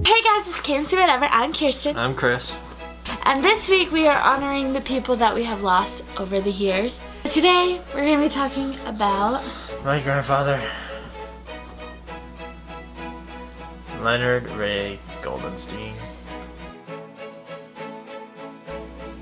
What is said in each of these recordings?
Hey guys, it's kmcers whatever. I'm Kirsten. I'm Chris. And this week we are honoring the people that we have lost over the years. Today we're going to be talking about My grandfather, Leonard Ray Goldenstein.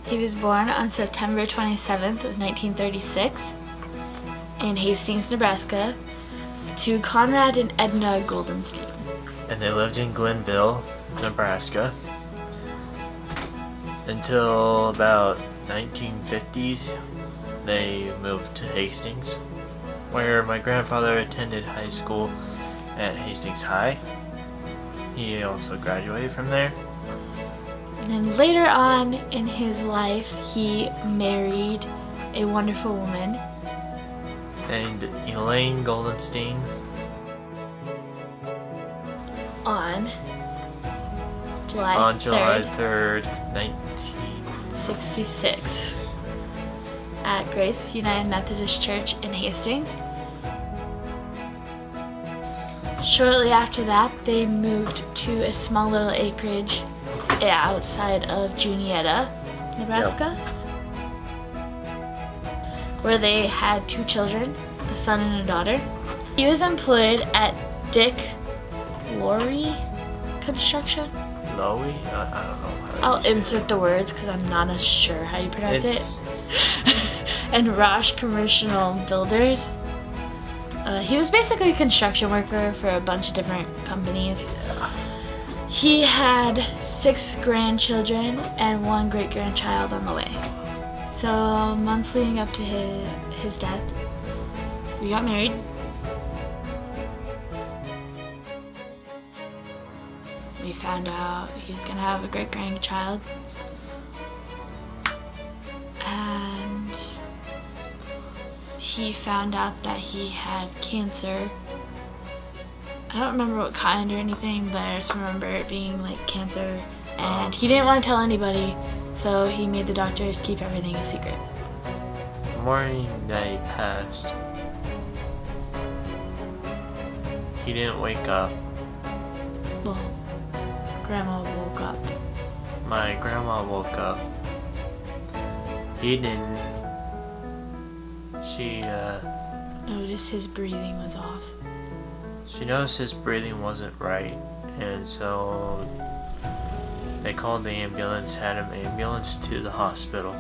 He was born on September 27th of 1936 in Hastings, Nebraska, to Conrad and Edna Goldenstein. And they lived in Glenville, Nebraska, until about 1950s. They moved to Hastings, where my grandfather attended high school at Hastings High. He also graduated from there. And then later on in his life, he married a wonderful woman named Elaine Goldenstein. On July 3rd, 1966 at Grace United Methodist Church in Hastings. Shortly after that, they moved to a small little acreage outside of Juniata, Nebraska, where they had 2 children, a son and a daughter. He was employed at Dick Lorry Construction. Lowy? I don't know. I'll insert the words because I'm not sure how you pronounce it. And Rosh Commercial Builders. He was basically a construction worker for a bunch of different companies. Yeah. He had 6 grandchildren and 1 great-grandchild on the way. So months leading up to his death, we got married. We found out he's gonna have a great-grandchild. And he found out that he had cancer. I don't remember what kind or anything, but I just remember it being like cancer. And he didn't want to tell anybody, so he made the doctors keep everything a secret. The morning that he passed, he didn't wake up. Well, Grandma woke up. My grandma woke up. He didn't. She Noticed his breathing was off. She noticed his breathing wasn't right, and so they called the ambulance, had an ambulance to the hospital.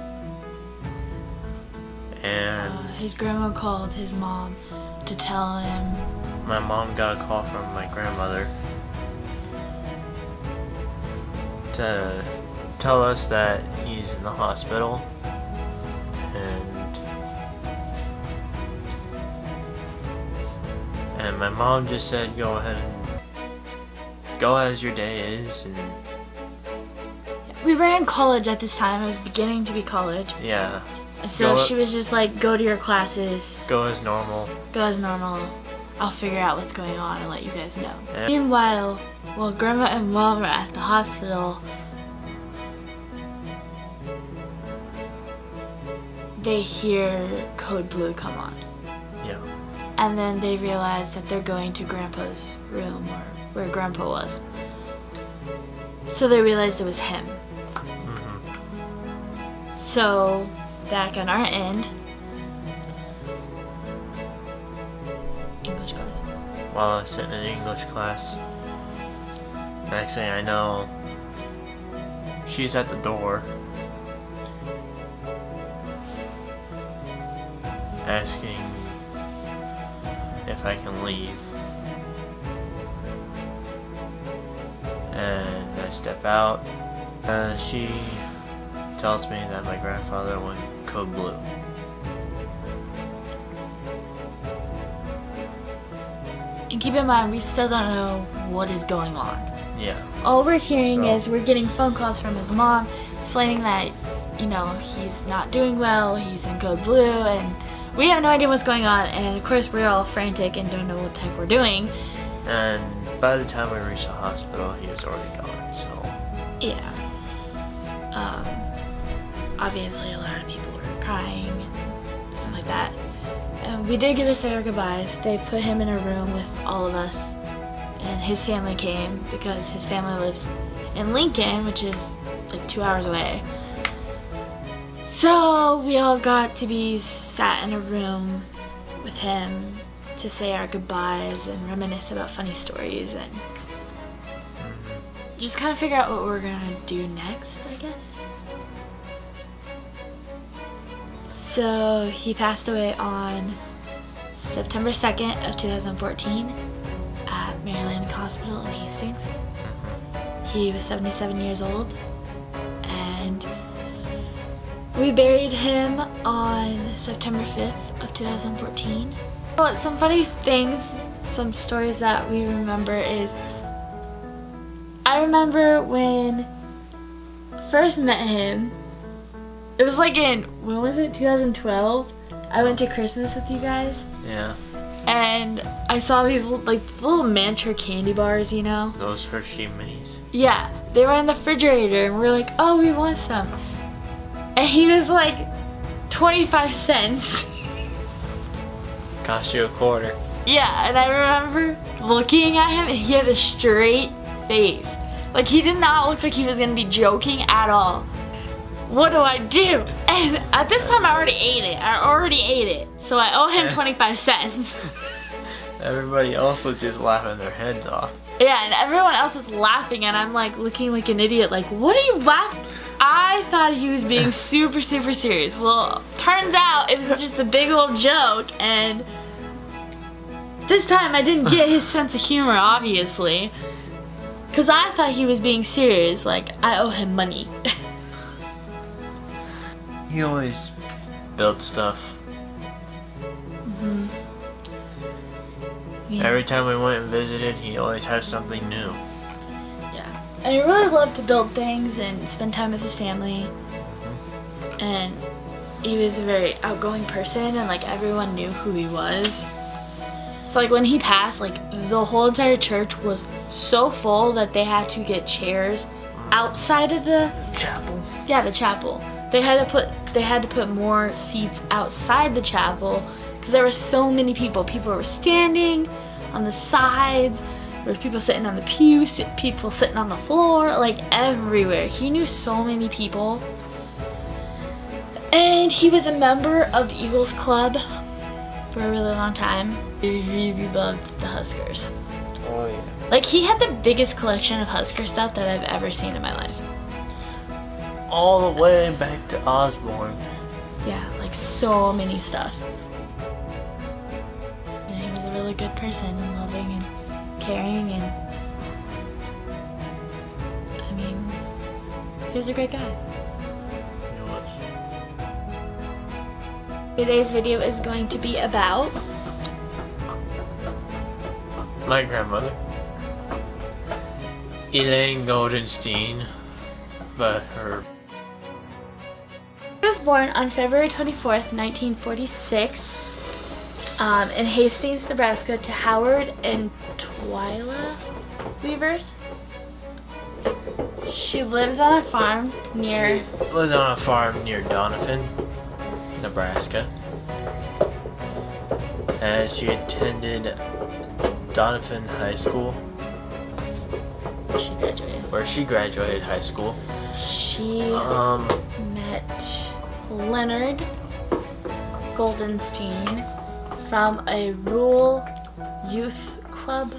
And His grandma called his mom to tell him. My mom got a call from my grandmother to tell us that he's in the hospital, and my mom just said, go ahead and go as your day is. And We were in college at this time. It was beginning to be college. yeah, So she was just like, go to your classes. go as normal. Go as normal. I'll figure out what's going on and let you guys know. Yeah. Meanwhile, while Grandma and Mom were at the hospital, they hear Code Blue come on. Yeah. And then they realize that they're going to Grandpa's room, or where Grandpa was. So they realized it was him. Mm-hmm. So, back on our end, English class. While I was sitting in English class, next thing I know, she's at the door asking if I can leave. And I step out. She tells me that my grandfather went Code Blue. And keep in mind, we still don't know what is going on. Yeah. All we're hearing So- is we're getting phone calls from his mom explaining that, he's not doing well, he's in Code Blue, and we have no idea what's going on. And of course, we're all frantic and don't know what the heck we're doing. And by the time we reached the hospital, he was already gone, so. Yeah. Obviously, a lot of people were crying and stuff like that. We did get to say our goodbyes. They put him in a room with all of us and his family came because his family lives in Lincoln, which is like 2 hours away. So we all got to be sat in a room with him to say our goodbyes and reminisce about funny stories and just kind of figure out what we're gonna do next, I guess. So he passed away on September 2nd of 2014 at Maryland Hospital in Hastings. He was 77 years old, and we buried him on September 5th of 2014. But some funny things, some stories that we remember is, I remember when I first met him, it was like when was it, 2012? I went to Christmas with you guys. Yeah. And I saw these like little miniature candy bars, you know? Those Hershey minis. Yeah, they were in the refrigerator and we were like, oh, we want some. And he was like 25 cents. Cost you $0.25. Yeah, and I remember looking at him and he had a straight face. Like, he did not look like he was gonna be joking at all. What do I do? And at this time I already ate it. So I owe him 25 cents. Everybody else was just laughing their heads off. Yeah, and everyone else was laughing and I'm like looking like an idiot, like, what are you laughing? I thought he was being super, super serious. Well, turns out it was just a big old joke, and this time I didn't get his sense of humor, obviously. Because I thought he was being serious, like, I owe him money. He always built stuff. Mm-hmm. Yeah. Every time we went and visited, he always had something new. Yeah. And he really loved to build things and spend time with his family. And he was a very outgoing person, and like everyone knew who he was. So like when he passed, like the whole entire church was so full that they had to get chairs outside of the chapel. Yeah, the chapel. They had to put more seats outside the chapel because there were so many people. People were standing on the sides. There were people sitting on the pews, people sitting on the floor, like everywhere. He knew so many people. And he was a member of the Eagles Club for a really long time. He really loved the Huskers. Oh yeah. Like, he had the biggest collection of Husker stuff that I've ever seen in my life. All the way back to Osborne. Yeah, like so many stuff. And he was a really good person and loving and caring, and I mean, he was a great guy. Today's video is going to be about my grandmother, Elaine Goldenstein, but her. She was born on February 24th, 1946, in Hastings, Nebraska, to Howard and Twyla Weavers. She lived on a farm near. She lived on a farm near Doniphan, Nebraska, and she attended Doniphan High School, where she graduated high school. She met Leonard Goldenstein from a rural youth club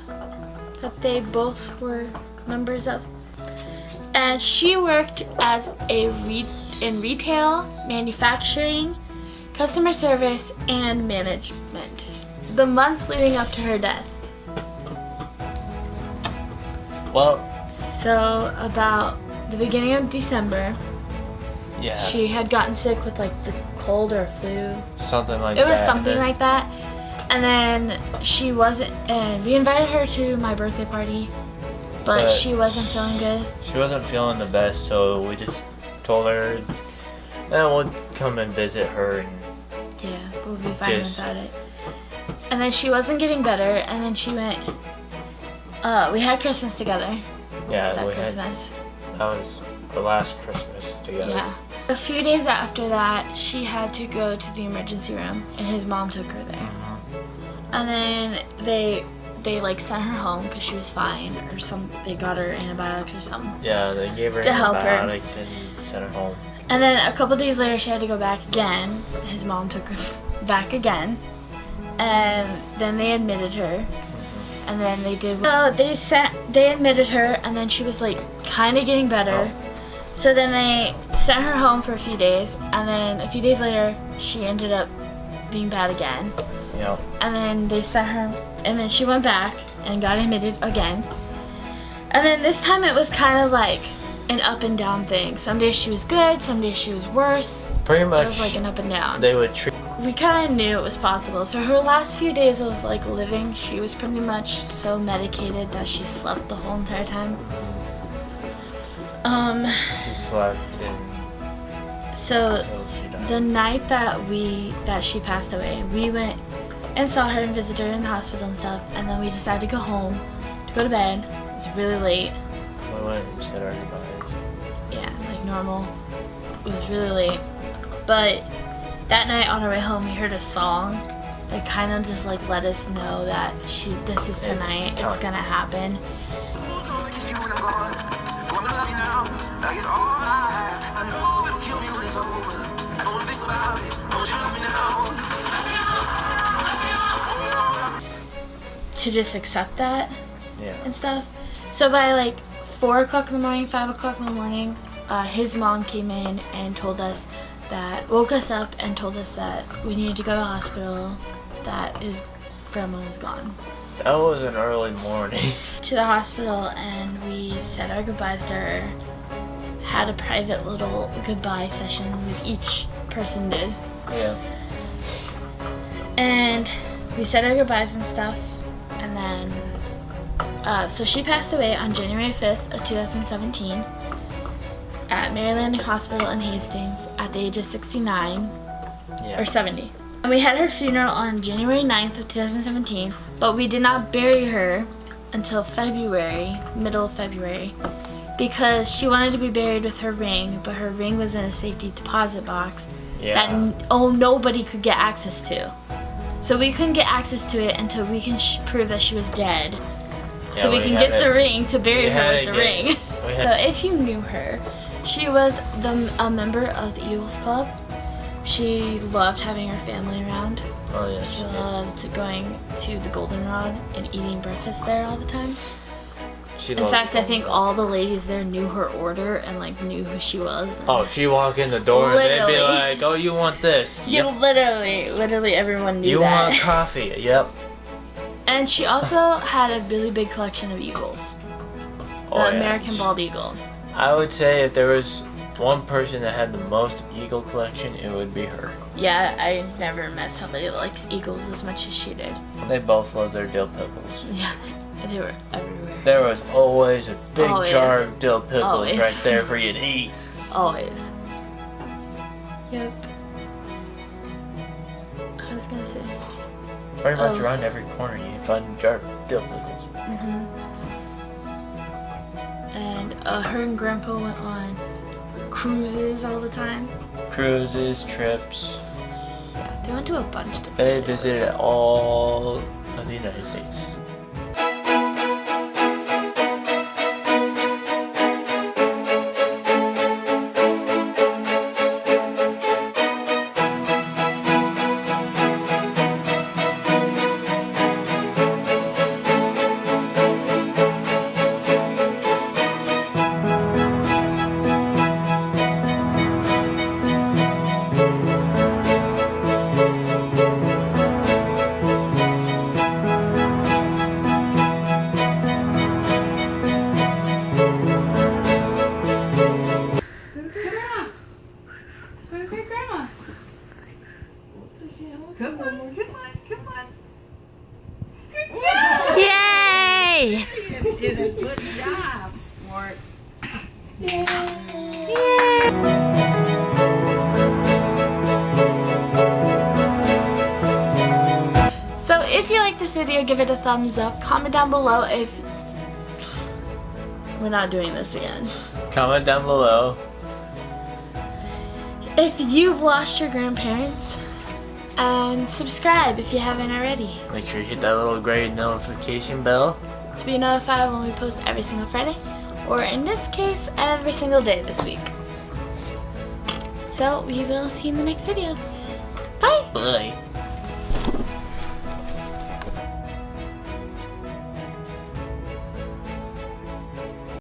that they both were members of, and she worked as in retail, manufacturing, customer service, and management the months leading up to her death. Well, so about the beginning of December, yeah, she had gotten sick with like the cold or flu. Something like that. It was something like that. And then she wasn't, and we invited her to my birthday party, but she wasn't feeling good. She wasn't feeling the best, so we just told her that we'll come and visit her. And yeah, we'll be fine about it. And then she wasn't getting better, and then she went, we had Christmas together. Yeah, that Christmas. That was the last Christmas together. Yeah. A few days after that, she had to go to the emergency room, and his mom took her there. Mm-hmm. And then they they like sent her home because she was fine or they got her antibiotics or something. Yeah, they gave her To help her. antibiotics and sent her home. And then a couple days later, she had to go back again. His mom took her back again, and then they admitted her. And then they did. So they admitted her, and then she was like kind of getting better. Oh. So then they sent her home for a few days, and then a few days later, she ended up being bad again. Yep. And then they sent her, and then she went back and got admitted again. And then this time it was kind of like an up and down thing. Some days she was good, some days she was worse. Pretty It much was like an up and down. they would treat. We kind of knew it was possible. So her last few days of like living, she was pretty much so medicated that she slept the whole entire time. She slept and So until she died. the night that she passed away, we went and saw her and visited her in the hospital and stuff, and then we decided to go home to go to bed. It was really late. We went and said our goodbyes. Yeah, like normal. It was really late. But that night on our way home, we heard a song that kind of just like let us know that this is tonight. It's time. gonna happen. To just accept that Yeah. and stuff. So by like 4 o'clock in the morning, 5 o'clock in the morning, his mom came in and woke us up and told us that we needed to go to the hospital, that his grandma was gone. That was an early morning. To the hospital, and we said our goodbyes to her, had a private little goodbye session with each person did. Yeah. And we said our goodbyes and stuff, and then, so she passed away on January 5th of 2017 at Maryland Hospital in Hastings at the age of 69, Yeah. or 70. And we had her funeral on January 9th of 2017, but we did not bury her until February, middle of February, because she wanted to be buried with her ring, but her ring was in a safety deposit box that nobody could get access to. So we couldn't get access to it until we can prove that she was dead. Yeah, So we can get the ring to bury her with the ring. we So had- if you knew her, she was a member of the Eagles Club. She loved having her family around. Oh yeah. She She did. loved going to the Goldenrod and eating breakfast there all the time. She In loved fact, I going think there. all the ladies there knew her order and like knew who she was. Oh, she walk in the door and they'd be Literally. like, "Oh, you want this? You literally everyone knew You that. want coffee? Yep." And she also had a really big collection of eagles. The Oh, yeah. American bald eagle. I would say if there was one person that had the most eagle collection, it would be her. Yeah, I never met somebody that likes eagles as much as she did. They both love their dill pickles. Yeah, they were everywhere. There was always a big Always. jar of dill pickles Always. right there for you to eat. Always. Yep. I was gonna say. Pretty much Oh. around every corner you find a jar of dill pickles. And her and Grandpa went on cruises all the time. Cruises, trips. Yeah, they went to a bunch of different They places. visited all of the United States. Come on, come on, come on. Yay! You did a good job, sport. So if you like this video, give it a thumbs up. Comment down below if we're not doing this again. Comment down below. If you've lost your grandparents, And subscribe if you haven't already, Make sure you hit that little gray notification bell. to be notified when we post every single Friday, or in this case, every single day this week. So we will see you in the next video. Bye! Bye.